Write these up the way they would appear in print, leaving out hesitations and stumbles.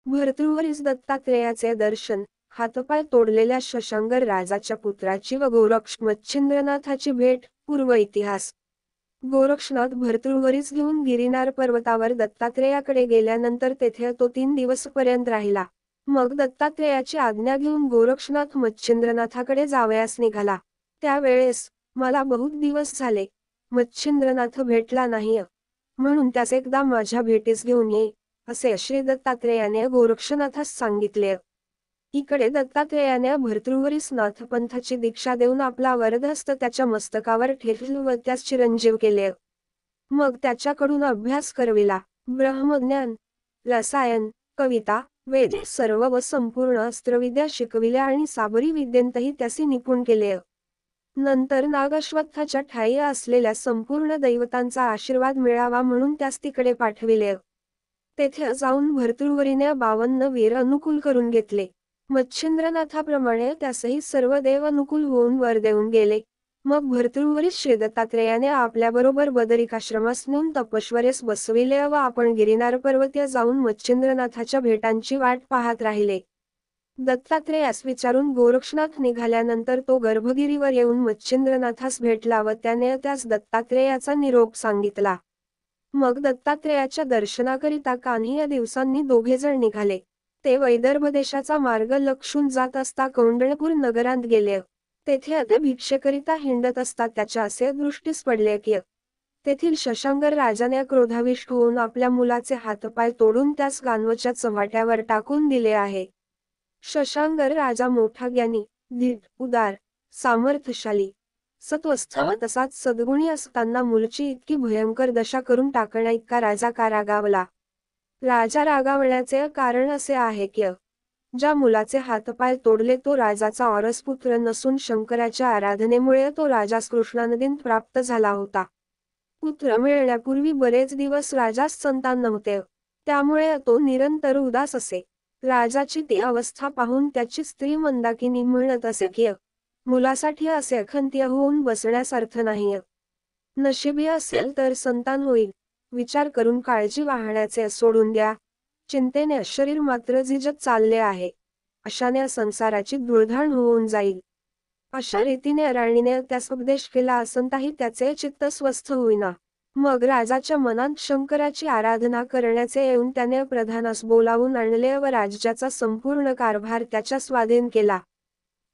भर्तृहरीस दत्तात्रेयाचे दर्शन, हातपाय तोडलेल्या शशांकर राजाच्या पुत्राची व गोरक्ष मच्छिंद्रनाथाची भेट. पूर्व इतिहास. गोरक्षनाथ भर्तृहरीस घेऊन गिरिनार पर्वतावर दत्तात्रेयाकडे गेल्यानंतर तेथे तो 3 दिवसपर्यंत राहिला. मग दत्तात्रेयाची आज्ञा घेऊन गोरक्षनाथ मच्छिंद्रनाथाकडे जावयास निघाला. त्यावेळेस, मला बहुत दिवस झाले, मच्छिंद्रनाथ भेटला नाही, म्हणून त्यास एकदा माझ्या भेटीस घेऊन ये, असे श्री दत्तात्रेयाने गोरक्षनाथास सांगितले. इकडे दत्तात्रेयाने भर्तृहरीस नाथपंथाची दीक्षा देऊन आपला वरदहस्त त्याच्या मस्तकावर ठेवला व त्यास चिरंजीव केले. मग त्याच्याकडून अभ्यास करविला. ब्रह्मज्ञान, रसायन, कविता, वेद सर्व व संपूर्ण अस्त्रविद्या शिकविल्या आणि साबरी विद्येंतही त्यासी निपुण केले. नंतर नागश्वत्थाच्या ठायी असलेल्या संपूर्ण दैवतांचा आशीर्वाद मिळावा म्हणून त्यास तिकडे पाठविले. तेथे जाऊन भर्तृहरीने 52 वीर अनुकूल करून घेतले. मच्छिंद्रनाथाप्रमाणे त्यासही सर्व देव अनुकूल होऊन वर देऊन गेले. मग भर्तृहरीस श्री दत्तात्रेयाने आपल्याबरोबर बदरिकाश्रमास नेऊन तपश्वर्यास बसविले व आपण गिरिनार पर्वतीय जाऊन मच्छिंद्रनाथाच्या भेटांची वाट पाहत राहिले. दत्तात्रेयास विचारून गोरक्षनाथ निघाल्यानंतर तो गर्भगिरीवर येऊन मच्छिंद्रनाथास भेटला व त्याने त्यास दत्तात्रेयाचा निरोप सांगितला. मग दत्तात्रेयाच्या दर्शनाकरिता कान्ही दिवसांनी दोघेजण निघाले. ते वैदर्भ देशाचा मार्ग लक्षून जात असता कौंडण्यपूर नगरांत गेले. तेथे भिक्षेकरिता हिंडत असता त्याच्या असे दृष्टीस पडले की तेथील शशांकर राजाने क्रोधाविष्ट होऊन आपल्या मुलाचे हातपाय तोडून त्यास गांवच्या चव्हाट्यावर टाकून दिले आहे. शशांकर राजा मोठा ज्ञानी, धीट, उदार, सामर्थ्यशाली, सत्वस्थ तसाच सद्गुणी असताना मुलची इतकी भयंकर दशा करून टाकण्या इतका राजा का रागावला. राजा रागावण्याचे कारण असे आहे की ज्या मुलाचे हातपाय तोडले तो राजाचा औरसपुत्र नसून शंकराच्या आराधनेमुळे तो राजास कृष्णानदीत प्राप्त झाला होता. पुत्र मिळण्यापूर्वी बरेच दिवस राजास संतान नव्हते, त्यामुळे तो निरंतर उदास असे. राजाची ती अवस्था पाहून त्याची स्त्री मंदाकिनी म्हणत असे की मुलासाठी असे अखंतीय होऊन बसण्यास अर्थ नाहीये. नशिबी असेल तर संतान होईल. विचार करून काळजी वाहण्याचे सोडून द्या. चिंतेने शरीर मात्र झिजत चालले आहे. अशाने संसाराची धुळधाण होऊन जाईल. अशा रीतीने राणीने त्यास उपदेश केला असताही त्याचे चित्त स्वस्थ होईना. मग राजाच्या मनात शंकराची आराधना करण्याचे येऊन त्याने प्रधानास बोलावून आणले व राज्याचा संपूर्ण कारभार त्याच्या स्वाधीन केला.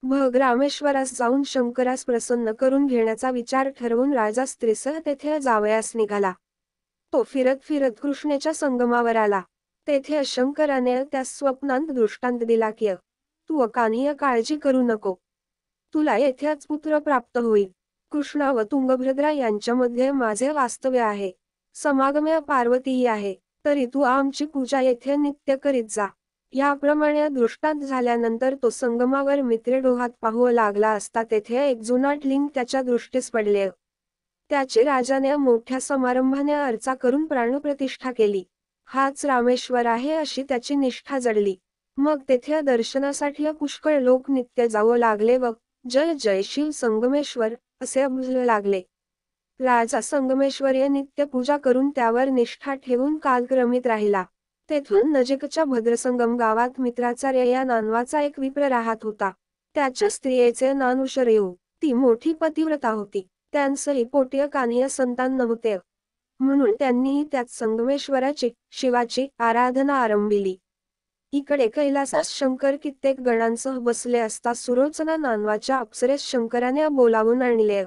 मग रामेश्वरास जाऊन शंकरास प्रसन्न करून घेण्याचा विचार ठरवून राजा स्त्रीसह तेथे जावयास निघाला. तो फिरत फिरत कृष्णेच्या संगमावर आला. तेथे शंकराने त्यास स्वप्नांत दृष्टांत दिला की तू कान्ही काळजी करू नको. तुला येथेच पुत्र प्राप्त होईल. कृष्णा व तुंगभद्रा यांच्यामध्ये माझे वास्तव्य आहे. समागमे पार्वतीही आहे. तरी तू आमची पूजा येथे नित्य करीत जा. याप्रमाणे दृष्टांत झाल्यानंतर तो संगमावर मित्रेडोहात पाहू लागला असता तेथे एक जुनाट लिंग त्याच्या दृष्टीस पडले. त्याची राजाने मोठ्या समारंभाने अर्चा करून प्राणप्रतिष्ठा केली. हाच रामेश्वर आहे अशी त्याची निष्ठा जडली. मग तेथे दर्शनासाठी पुष्कळ लोक नित्य जाऊ लागले व जय जय शिव संगमेश्वर असे बोलू लागले. राजा संगमेश्वरी नित्य पूजा करून त्यावर निष्ठा ठेवून कालक्रमित राहिला. तेथून नजीकच्या भद्रसंगम गावात मित्राचार्य या नावाचा एक विप्र राहत होता. त्याच्या स्त्रियेचे नाव उषरेऊ. ती मोठी पतिव्रता होती. त्यांसही पोटी कान्ही संतान नव्हते, म्हणून त्यांनीही त्यात संगमेश्वराची, शिवाची आराधना आरंभिली. इकडे कैलासास शंकर कित्येक गणांसह बसले असता सुरोचना नावाच्या अप्सरेस शंकराने बोलावून आणले.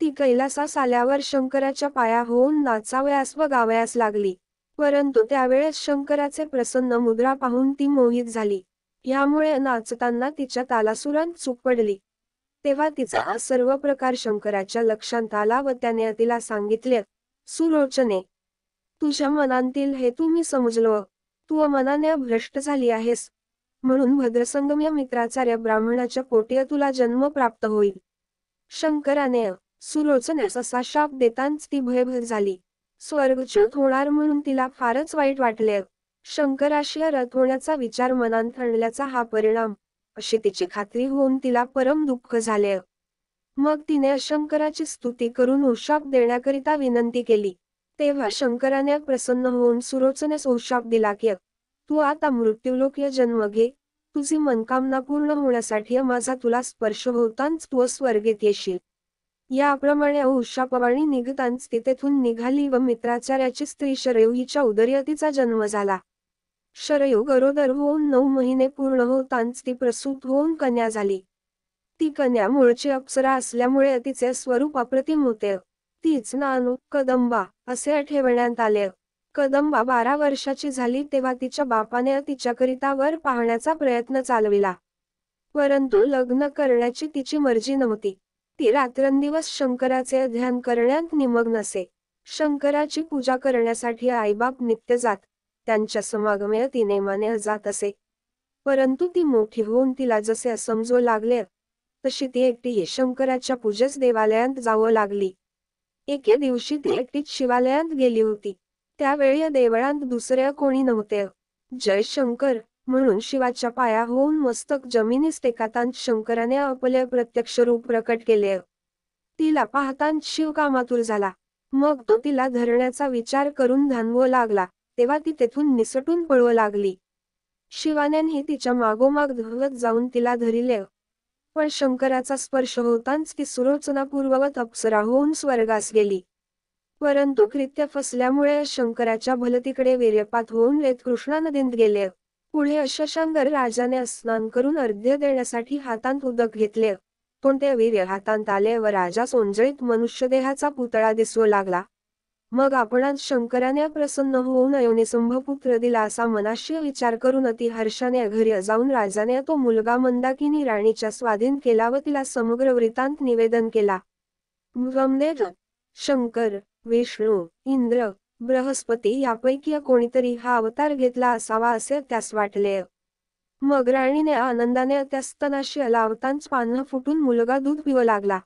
ती कैलासास आल्यावर शंकराच्या पाया होऊन नाचावयास व गावयास लागली. परंतु त्यावेळेस शंकराचे प्रसन्न मुद्रा पाहून ती मोहित झाली. यामुळे नाचताना तिच्या तालासुरांत चूक पडली. तेव्हा तिचा सर्व प्रकार शंकराच्या लक्षात आला व त्याने तिला सांगितले, सुरोचने, तुझ्या मनातील हे मी समजलो. तू मनाने भ्रष्ट झाली आहेस, म्हणून भद्रसंगम्य मित्राचार्य ब्राह्मणाच्या पोटी तुला जन्म प्राप्त होईल. शंकराने सुरोचनेस असा शाप देताच ती भयभीत झाली. स्वर्गच्युत होणार म्हणून तिला फारच वाईट वाटले. शंकराशी रथ होण्याचा विचार मनात आणल्याचा हा परिणाम, अशी तिची खात्री होऊन तिला परम दुःख झाले. मग तिने शंकराची स्तुती करून उशाप देण्याकरिता विनंती केली. तेव्हा शंकराने प्रसन्न होऊन सुरोचनेस उशाप दिला की तू आता मृत्यूलोकीय जन्म घे, तुझी मनकामना पूर्ण होण्यासाठी माझा तुला स्पर्श होताच तू स्वर्गेत येशील. याप्रमाणे उषापवाणी निघताच ती तेथून निघाली व मित्राचार्याची स्त्री शरयू हिच्या उदरी तिचा जन्म झाला. शरयू गरोदर होऊन 9 महिने पूर्ण होताच ती प्रसूत होऊन कन्या झाली. ती कन्या मूळची अप्सरा असल्यामुळे तिचे स्वरूप अप्रतिम होते. तीच नाव कदंबा असे ठेवण्यात आले. कदंबा 12 वर्षाची झाली तेव्हा तिच्या बापाने तिच्याकरिता वर पाहण्याचा प्रयत्न चालविला. परंतु लग्न करण्याची तिची मर्जी नव्हती. ती रात्रंदिवस शंकराचे ध्यान करण्यात निमग्न असे. शंकराची पूजा करण्यासाठी आईबाप नित्य जात, त्यांच्या समागमे ती नेमाने जात असे. परंतु ती मोठी होऊन तिला जसे समजू लागले तशी ती एकटी शंकराच्या पूजेस देवालयात जावं लागली. एके दिवशी ती एकटीच शिवालयात गेली होती. त्यावेळी देवळात दुसरे कोणी नव्हते. जय शंकर म्हणून शिवाच्या पाया होऊन मस्तक जमिनीस टेकताच शंकराने आपले प्रत्यक्ष रूप प्रकट केले. तिला पाहताच शिव कामातुर झाला. मग तो तिला धरण्याचा विचार करून धानवू लागला, तेव्हा ती तेथून निसटून पळू लागली. शिवानेही तिच्या मागोमाग धावत जाऊन तिला धरिले. पण शंकराचा स्पर्श होताच ती सुलोचनापूर्ववत अप्सरा होऊन स्वर्गास गेली. परंतु कृत्य फसल्यामुळे शंकराच्या भलतीकडे वीर्यपात होऊन कृष्णा नदीत गेले. पुढे शशांकर राजाने स्नान करून अर्घ्य देण्यासाठी हातात उदक घेतले. पण ते वीर्य हातात आले व राजा सोंजळीत मनुष्यदेहाचा पुतळा दिसू लागला. मग आपणास शंकराने प्रसन्न होऊन योनिसंभ पुत्र दिला असा मनाशी विचार करून अति हर्षाने घरी जाऊन राजाने तो मुलगा मंदाकिनी राणीच्या स्वाधीन केला व तिला समग्र वृत्तांत निवेदन केला. ब्रह्मदेव, शंकर, विष्णू, इंद्र, बृहस्पती यापैकी कोणीतरी हा अवतार घेतला असावा असे त्यास वाटले. मग राणीने आनंदाने त्या स्तनाशी लावताच पान्ह फुटून मुलगा दूध पिऊ लागला.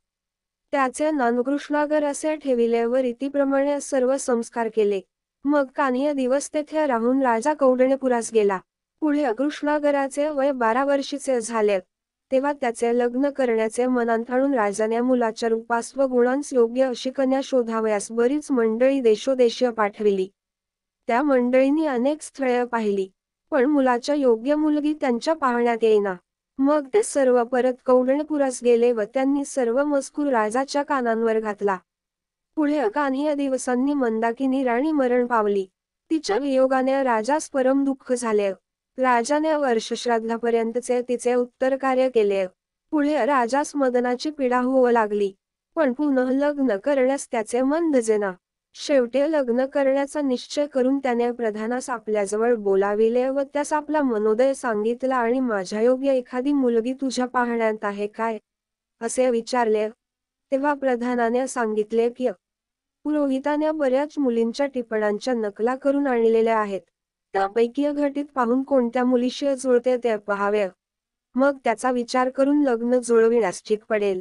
त्याचे नाव कृष्णागर असे ठेविले व रीतीप्रमाणे सर्व संस्कार केले. मग काही दिवस तेथे राहून राजा कौंडण्यपुरास गेला. पुढे कृष्णागराचे वय 12 वर्षीचे झाले तेव्हा त्याचे लग्न करण्याचे मनात आणून राजाने मुलाच्या रूपास व गुणांस योग्य अशी कन्या शोधावयास बरीच मंडळी देशोदेशीय पाठविली. त्या मंडळींनी अनेक स्थळे पाहिली, पण मुलाच्या योग्य मुलगी त्यांच्या पाहण्यात येईना. मग ते सर्व परत कौंडण्यपुरास गेले व त्यांनी सर्व मजकूर राजाच्या कानांवर घातला. पुढे काही दिवसांनी मंदाकिनी राणी मरण पावली. तिच्या वियोगाने राजास परम दुःख झाले. राजाने वर्षश्राद्धापर्यंतचे तिचे उत्तर कार्य केले. पुढे राजास मदनाची पीडा होऊ लागली, पण पुनः लग्न करण्यास त्याचे मन धजेना. शेवटी लग्न करण्याचा निश्चय करून त्याने प्रधानास आपल्याजवळ बोलाविले व त्यास आपला मनोदय सांगितला आणि माझ्या योग्य एखादी मुलगी तुझ्या पाहण्यात आहे काय असे विचारले. तेव्हा प्रधानाने सांगितले की पुरोहिताने बऱ्याच मुलींच्या टिपणांच्या नकला करून आणलेल्या आहेत. त्यापैकी घटीत पाहून कोणत्या मुलीशी जुळते ते पहावे. मग त्याचा विचार करून लग्न जुळविण्यास ठीक पडेल.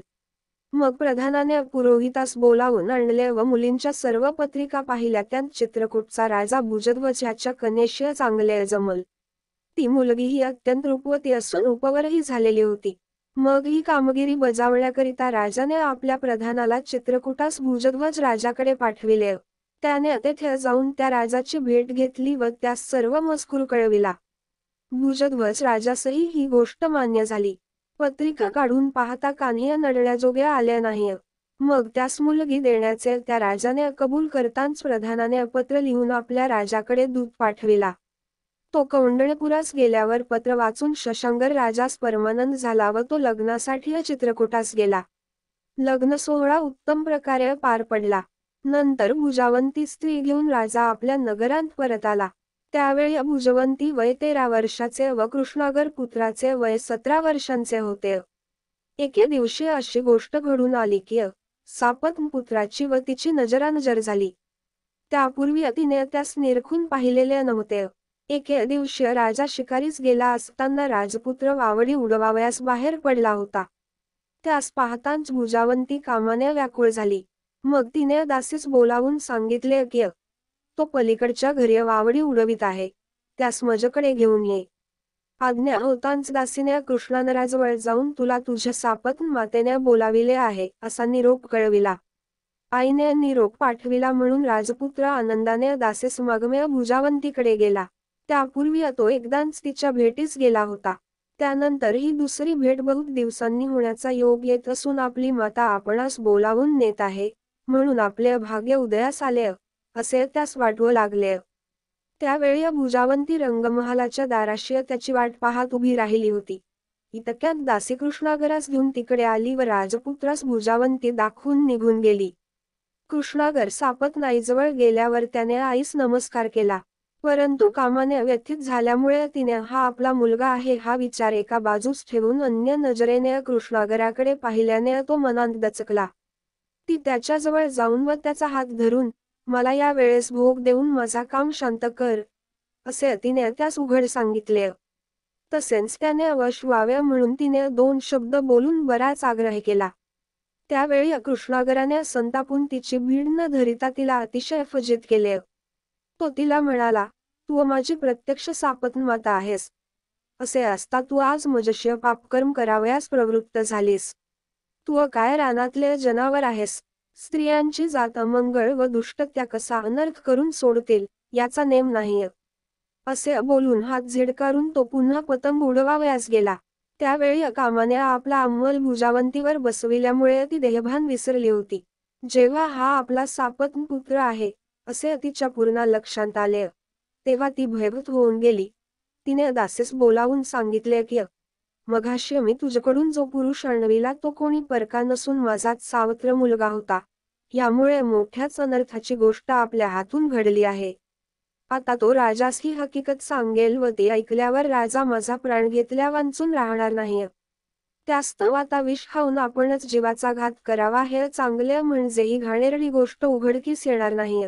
मग प्रधानाने पुरोहितास बोलावून आणले व मुलींच्या सर्व पत्रिका पाहिल्या. त्यात चित्रकूटचा राजा भुजध्वज ह्याच्या कन्येशी चांगले जमल. ती मुलगी ही अत्यंत रूपवती असून उपवरही झालेली होती. मग ही कामगिरी बजावण्याकरिता राजाने आपल्या प्रधानाला चित्रकूटास भुजध्वज राजाकडे पाठविले. त्याने तेथे जाऊन त्या राजाची भेट घेतली व त्यास सर्व मजकूर कळविला. भुजध्वज राजासही ही गोष्ट मान्य झाली. पत्रिका काढून पाहता कान्ह्य नडण्याजोग्या आल्या नाही. मग त्यास मुलगी देण्याचे त्या राजाने कबूल करताच प्रधानाने पत्र लिहून आपल्या राजाकडे दूत पाठविला. तो कौंडण्यपुरास गेल्यावर पत्र वाचून शशांकर राजास परमानंद झाला व तो लग्नासाठी चित्रकूटास गेला. लग्न सोहळा उत्तम प्रकारे पार पडला. नंतर भुजावंती स्त्री घेऊन राजा आपल्या नगरात परत आला. त्यावेळी भुजवंती वय 13 वर्षाचे व कृष्णागर पुत्राचे वय 17 वर्षांचे होते. एके दिवशी अशी गोष्ट घडून आली की सापत पुत्राची व तिची नजरानजर झाली. त्यापूर्वी तिने त्यास निरखून पाहिलेले नव्हते. एके दिवशी राजा शिकारीस गेला असताना राजपुत्र वावडी उडवावयास बाहेर पडला होता. त्यास पाहताच भुजावंती कामाने व्याकुळ झाली. मग तिने दासीस बोलावून सांगितले की तो पलीकडच्या घरी वावडी उडवित आहे, त्यास माझ्याकडे घेऊन ये. आज्ञा होताच दासीने कृष्णानराजवळ जाऊन तुला तुझ्या सापत मातेने बोलाविले आहे असा निरोप कळविला. आईने निरोप पाठविला म्हणून राजपुत्र आनंदाने दासीस मागमे भुजावंतीकडे गेला. त्यापूर्वी तो एकदाच तिच्या भेटीस गेला होता. त्यानंतर ही दुसरी भेट बहुत दिवसांनी होण्याचा योग येत असून आपली माता आपणास बोलावून नेत आहे, म्हणून आपले भाग्य उदयास आले असे त्यास वाटू लागले. त्यावेळी भुजावंती रंगमहालाच्या दाराशी त्याची वाट पाहत उभी राहिली होती. इतक्यात दासी कृष्णागरास घेऊन तिकडे आली व राजपुत्रास भुजावंती दाखवून निघून गेली. कृष्णागर सापत नाईजवळ गेल्यावर त्याने आईस नमस्कार केला. परंतु कामाने व्यथित झाल्यामुळे तिने हा आपला मुलगा आहे हा विचार एका बाजूस ठेवून अन्य नजरेने कृष्णागराकडे पाहिल्याने तो मनात दचकला. ती त्याच्याजवळ जाऊन व त्याचा हात धरून, मला या वेळेस भोग देऊन माझा काम शांत कर, असे तिने त्यास उघड सांगितले. तसेच त्याने अवश व्हावे म्हणून तिने 2 शब्द बोलून बराच आग्रह केला. त्यावेळी कृष्णागराने संतापून तिची भीड न धरिता तिला अतिशय फजित केले. तो तिला म्हणाला, तू माझी प्रत्यक्ष सापत्नमाता आहेस. असे असता तू आज मजशीय पापकर्म करावयास प्रवृत्त झालीस. तू काय रानातले जनावर आहेस. स्त्रियांची जात अमंगळ व दुष्ट त्या कसा अनर्थ करून सोडतील, याचा नेम नाही. असे बोलून हात झिडकारून तो पुन्हा पतंग उडवावयास गेला. त्यावेळी कामाने आपला अंमल भुजावंतीवर बसविल्यामुळे ती देहभान विसरली होती. जेव्हा हा आपला सापत्न पुत्र आहे, असे तिच्या पूर्ण लक्षात आले, तेव्हा ती भयभीत होऊन गेली. तिने दासीस बोलावून सांगितले की मघाशी मी तुझ्याकडून जो पुरुष आणविला तो कोणी परका नसून माझाच सावत्र मुलगा होता. यामुळे मोठ्याच अनर्थाची गोष्ट आपल्या हातून घडली आहे. आता तो राजास ही हकीकत सांगेल व ते ऐकल्यावर राजा माझा प्राण घेतल्या वांचून राहणार नाही. त्यास्तव आता विष खाऊन आपणच जीवाचा घात करावा हे चांगले म्हणजे ही घाणेरडी गोष्ट उघडकीस येणार नाही.